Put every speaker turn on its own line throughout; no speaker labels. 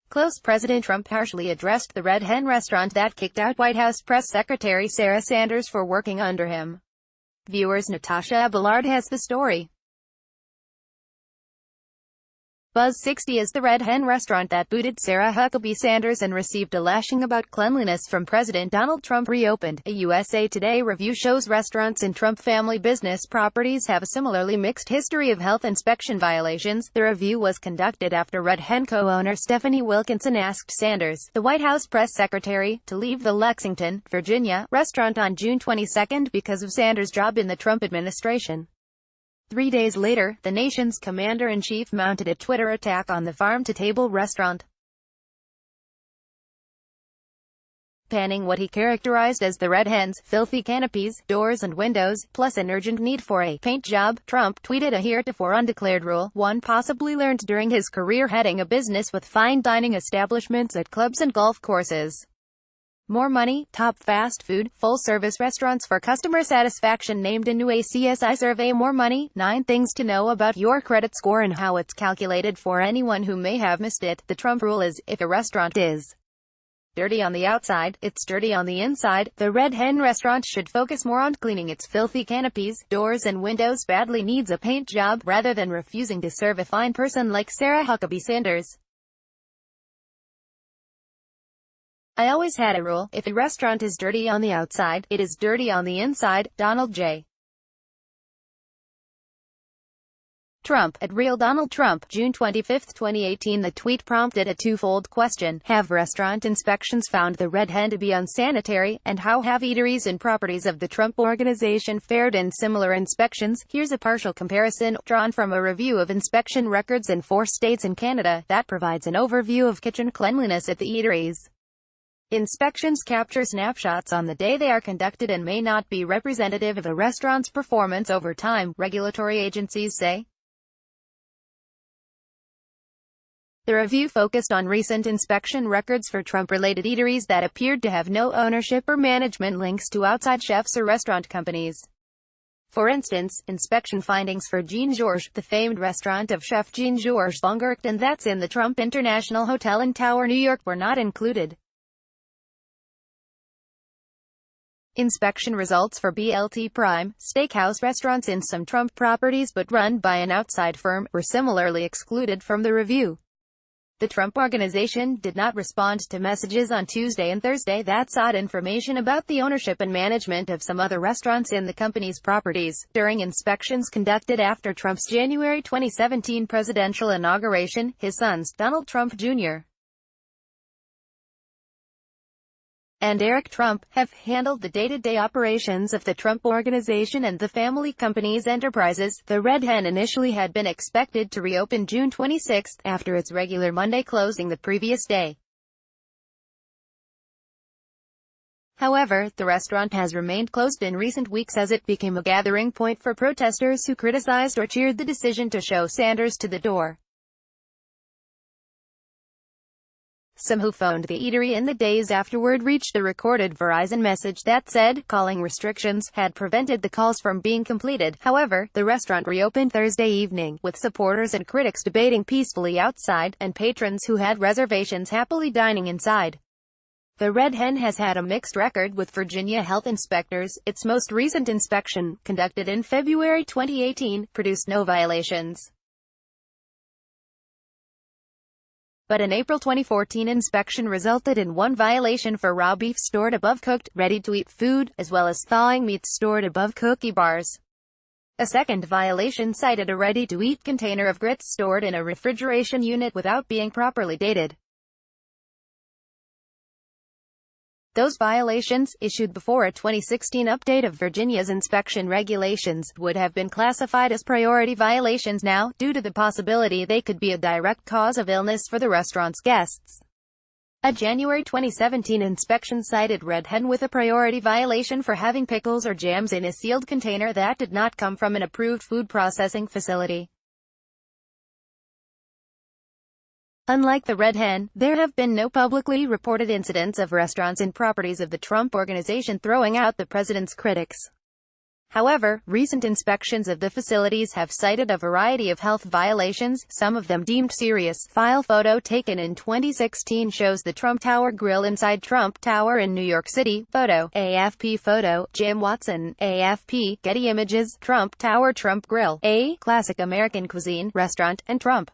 Close President Trump harshly addressed the Red Hen restaurant that kicked out White House Press Secretary Sarah Sanders for working under him. Viewers Natasha Abelard has the story. Buzz 60 is the Red Hen restaurant that booted Sarah Huckabee Sanders and received a lashing about cleanliness from President Donald Trump reopened. A USA Today review shows restaurants in Trump family business properties have a similarly mixed history of health inspection violations. The review was conducted after Red Hen co-owner Stephanie Wilkinson asked Sanders, the White House press secretary, to leave the Lexington, Virginia, restaurant on June 22 because of Sanders' job in the Trump administration. 3 days later, the nation's commander-in-chief mounted a Twitter attack on the farm-to-table restaurant, panning what he characterized as the Red Hen's filthy canopies, doors and windows, plus an urgent need for a paint job. Trump tweeted a heretofore undeclared rule, one possibly learned during his career heading a business with fine dining establishments at clubs and golf courses. More money, top fast food, full-service restaurants for customer satisfaction named a new ACSI survey. More money, 9 things to know about your credit score and how it's calculated. For anyone who may have missed it, the Trump rule is, if a restaurant is dirty on the outside, it's dirty on the inside. The Red Hen restaurant should focus more on cleaning its filthy canopies, doors and windows. Badly needs a paint job, rather than refusing to serve a fine person like Sarah Huckabee Sanders. I always had a rule, if a restaurant is dirty on the outside, it is dirty on the inside. Donald J. Trump, at Real Donald Trump, June 25, 2018. The tweet prompted a twofold question. Have restaurant inspections found the Red Hen to be unsanitary? And how have eateries and properties of the Trump Organization fared in similar inspections? Here's a partial comparison, drawn from a review of inspection records in 4 states and Canada, that provides an overview of kitchen cleanliness at the eateries. Inspections capture snapshots on the day they are conducted and may not be representative of a restaurant's performance over time, regulatory agencies say. The review focused on recent inspection records for Trump-related eateries that appeared to have no ownership or management links to outside chefs or restaurant companies. For instance, inspection findings for Jean-Georges, the famed restaurant of Chef Jean-Georges Vongerichten that's in the Trump International Hotel in Tower, New York, were not included. Inspection results for BLT Prime Steakhouse restaurants in some Trump properties but run by an outside firm were similarly excluded from the review. The Trump Organization did not respond to messages on Tuesday and Thursday that sought information about the ownership and management of some other restaurants in the company's properties, during inspections conducted after Trump's January 2017 presidential inauguration. His sons, Donald Trump Jr. and Eric Trump, have handled the day-to-day operations of the Trump Organization and the family company's enterprises. The Red Hen initially had been expected to reopen June 26, after its regular Monday closing the previous day. However, the restaurant has remained closed in recent weeks as it became a gathering point for protesters who criticized or cheered the decision to show Sanders to the door. Some who phoned the eatery in the days afterward reached the recorded Verizon message that said, calling restrictions had prevented the calls from being completed. However, the restaurant reopened Thursday evening, with supporters and critics debating peacefully outside, and patrons who had reservations happily dining inside. The Red Hen has had a mixed record with Virginia health inspectors. Its most recent inspection, conducted in February 2018, produced no violations. But an April 2014 inspection resulted in 1 violation for raw beef stored above cooked, ready-to-eat food, as well as thawing meats stored above cookie bars. A second violation cited a ready-to-eat container of grits stored in a refrigeration unit without being properly dated. Those violations, issued before a 2016 update of Virginia's inspection regulations, would have been classified as priority violations now, due to the possibility they could be a direct cause of illness for the restaurant's guests. A January 2017 inspection cited Red Hen with a priority violation for having pickles or jams in a sealed container that did not come from an approved food processing facility. Unlike the Red Hen, there have been no publicly reported incidents of restaurants and properties of the Trump Organization throwing out the president's critics. However, recent inspections of the facilities have cited a variety of health violations, some of them deemed serious. File photo taken in 2016 shows the Trump Tower grill inside Trump Tower in New York City. Photo, AFP photo, Jim Watson, AFP, Getty Images, Trump Tower Trump Grill, a classic American cuisine restaurant, and Trump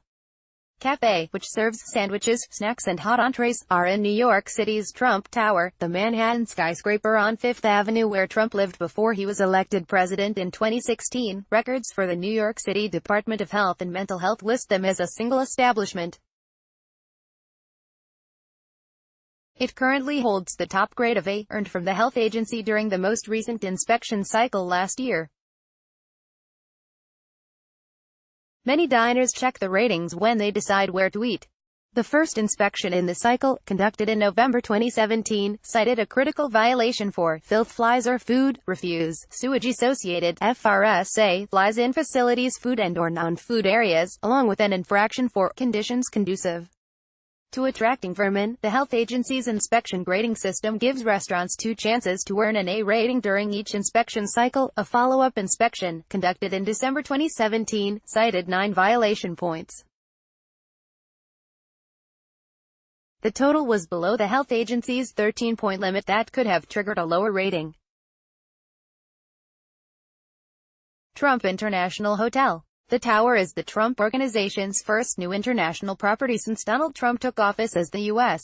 Cafe, which serves sandwiches, snacks and hot entrees, are in New York City's Trump Tower, the Manhattan skyscraper on Fifth Avenue where Trump lived before he was elected president in 2016. Records for the New York City Department of Health and Mental Health list them as a single establishment. It currently holds the top grade of A, earned from the health agency during the most recent inspection cycle last year. Many diners check the ratings when they decide where to eat. The first inspection in the cycle, conducted in November 2017, cited a critical violation for filth flies or food refuse, sewage-associated FRSA flies in facilities food and/or non-food areas, along with an infraction for conditions conducive to attracting vermin. The health agency's inspection grading system gives restaurants 2 chances to earn an A rating during each inspection cycle. A follow-up inspection, conducted in December 2017, cited 9 violation points. The total was below the health agency's 13-point limit that could have triggered a lower rating. Trump International Hotel. The Tower is the Trump Organization's first new international property since Donald Trump took office as the U.S.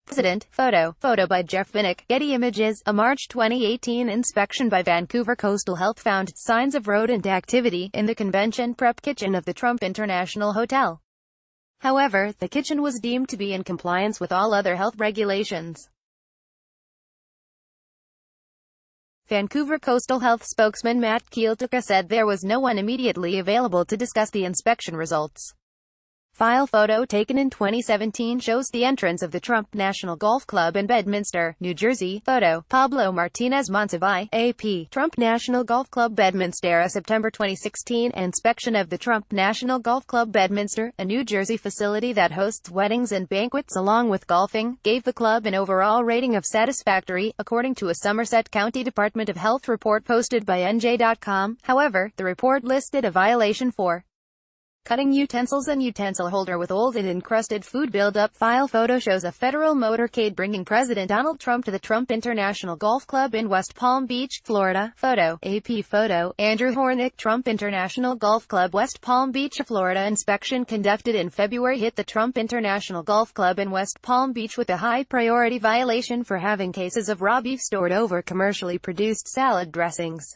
President. Photo by Jeff Vinnick, Getty Images. A March 2018 inspection by Vancouver Coastal Health found signs of rodent activity in the convention prep kitchen of the Trump International Hotel. However, the kitchen was deemed to be in compliance with all other health regulations. Vancouver Coastal Health spokesman Matt Kieltuka said there was no one immediately available to discuss the inspection results. File photo taken in 2017 shows the entrance of the Trump National Golf Club in Bedminster, New Jersey. Photo, Pablo Martinez Monsivais, AP. Trump National Golf Club Bedminster. A September 2016 inspection of the Trump National Golf Club Bedminster, a New Jersey facility that hosts weddings and banquets along with golfing, gave the club an overall rating of satisfactory, according to a Somerset County Department of Health report posted by NJ.com. However, the report listed a violation for cutting utensils and utensil holder with old and encrusted food buildup. File photo shows a federal motorcade bringing President Donald Trump to the Trump International Golf Club in West Palm Beach, Florida. Photo, AP photo, Andrew Hornick. Trump International Golf Club, West Palm Beach, Florida. Inspection conducted in February hit the Trump International Golf Club in West Palm Beach with a high priority violation for having cases of raw beef stored over commercially produced salad dressings.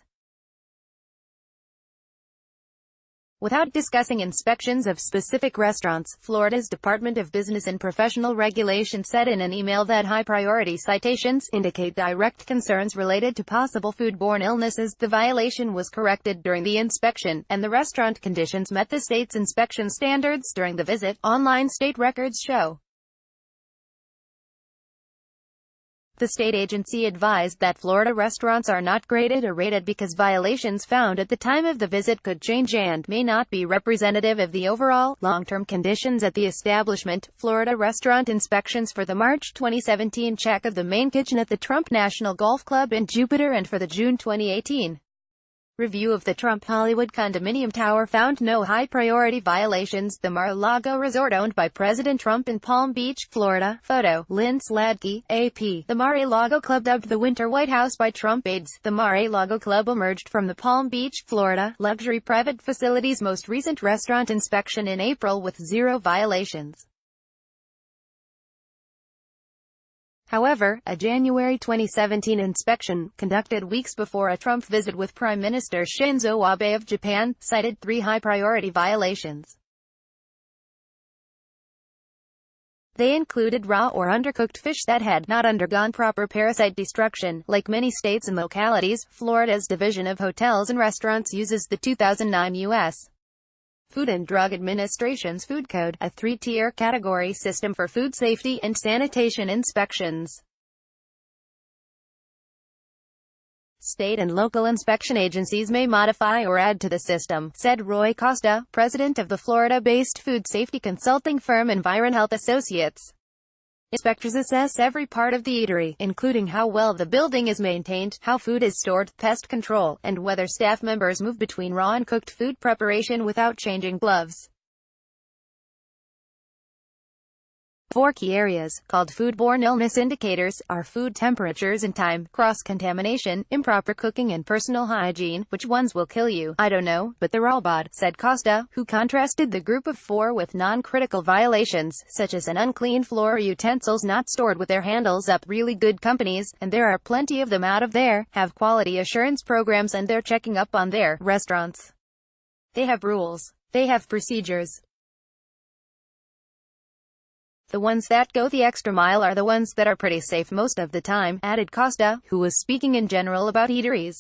Without discussing inspections of specific restaurants, Florida's Department of Business and Professional Regulation said in an email that high-priority citations indicate direct concerns related to possible foodborne illnesses. The violation was corrected during the inspection, and the restaurant conditions met the state's inspection standards during the visit, online state records show. The state agency advised that Florida restaurants are not graded or rated because violations found at the time of the visit could change and may not be representative of the overall, long-term conditions at the establishment. Florida restaurant inspections for the March 2017 check of the main kitchen at the Trump National Golf Club in Jupiter and for the June 2018 review of the Trump Hollywood Condominium Tower found no high-priority violations. The Mar-a-Lago resort owned by President Trump in Palm Beach, Florida. Photo, Lynn Sladke, AP. The Mar-a-Lago Club, dubbed the Winter White House by Trump aides, the Mar-a-Lago Club emerged from the Palm Beach, Florida, luxury private facility's most recent restaurant inspection in April with 0 violations. However, a January 2017 inspection, conducted weeks before a Trump visit with Prime Minister Shinzo Abe of Japan, cited 3 high-priority violations. They included raw or undercooked fish that had not undergone proper parasite destruction. Like many states and localities, Florida's Division of Hotels and Restaurants uses the 2009 U.S. Food and Drug Administration's Food Code, a 3-tier category system for food safety and sanitation inspections. State and local inspection agencies may modify or add to the system, said Roy Costa, president of the Florida-based food safety consulting firm EnvironHealth Associates. Inspectors assess every part of the eatery, including how well the building is maintained, how food is stored, pest control, and whether staff members move between raw and cooked food preparation without changing gloves. 4 key areas, called foodborne illness indicators, are food temperatures and time, cross-contamination, improper cooking and personal hygiene. Which ones will kill you? I don't know, but they're all bad, said Costa, who contrasted the group of 4 with non-critical violations, such as an unclean floor or utensils not stored with their handles up. Really good companies, and there are plenty of them out of there, have quality assurance programs and they're checking up on their restaurants. They have rules. They have procedures. The ones that go the extra mile are the ones that are pretty safe most of the time, added Costa, who was speaking in general about eateries.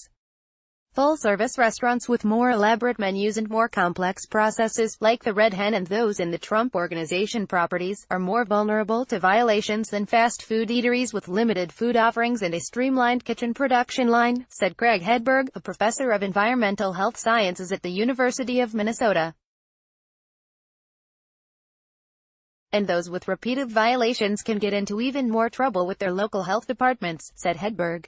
Full-service restaurants with more elaborate menus and more complex processes, like the Red Hen and those in the Trump Organization properties, are more vulnerable to violations than fast food eateries with limited food offerings and a streamlined kitchen production line, said Craig Hedberg, a professor of environmental health sciences at the University of Minnesota. And those with repeated violations can get into even more trouble with their local health departments, said Hedberg.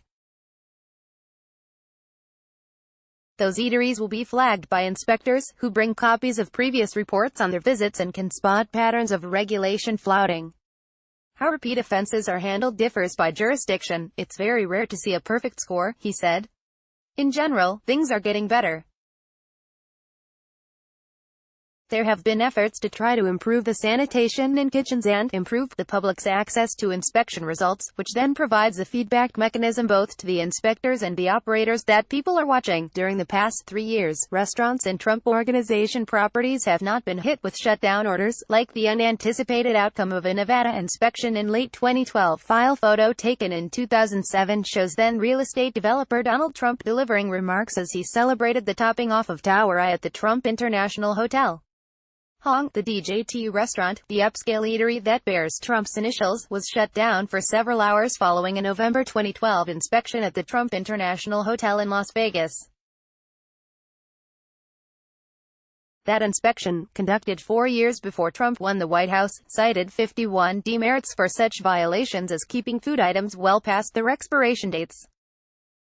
Those eateries will be flagged by inspectors, who bring copies of previous reports on their visits and can spot patterns of regulation flouting. How repeat offenses are handled differs by jurisdiction. It's very rare to see a perfect score, he said. In general, things are getting better. There have been efforts to try to improve the sanitation in kitchens and improve the public's access to inspection results, which then provides a feedback mechanism both to the inspectors and the operators that people are watching. During the past 3 years, restaurants in Trump Organization properties have not been hit with shutdown orders, like the unanticipated outcome of a Nevada inspection in late 2012. File photo taken in 2007 shows then real estate developer Donald Trump delivering remarks as he celebrated the topping off of Tower I at the Trump International Hotel. Hong, the DJT restaurant, the upscale eatery that bears Trump's initials, was shut down for several hours following a November 2012 inspection at the Trump International Hotel in Las Vegas. That inspection, conducted 4 years before Trump won the White House, cited 51 demerits for such violations as keeping food items well past their expiration dates.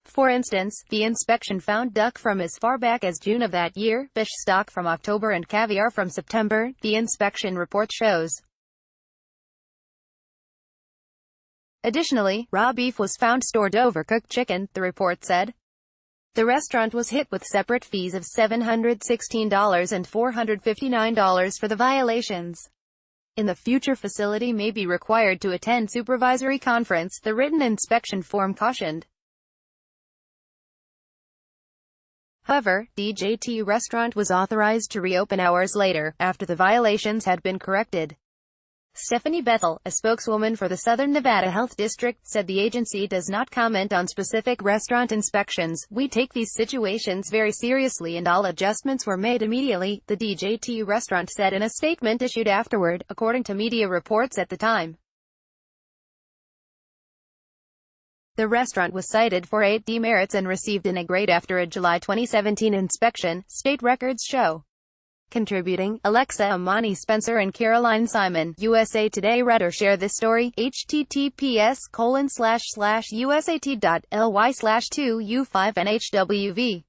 For instance, the inspection found duck from as far back as June of that year, fish stock from October and caviar from September, the inspection report shows. Additionally, raw beef was found stored over cooked chicken, the report said. The restaurant was hit with separate fees of $716 and $459 for the violations. In the future, facility may be required to attend supervisory conference, the written inspection form cautioned. However, DJT restaurant was authorized to reopen hours later, after the violations had been corrected. Stephanie Bethel, a spokeswoman for the Southern Nevada Health District, said the agency does not comment on specific restaurant inspections. We take these situations very seriously and all adjustments were made immediately, the DJT restaurant said in a statement issued afterward, according to media reports at the time. The restaurant was cited for 8 demerits and received an A grade after a July 2017 inspection, state records show. Contributing, Alexa Amani Spencer and Caroline Simon, USA Today. Read or share this story, https://usat.ly/2u5nhwv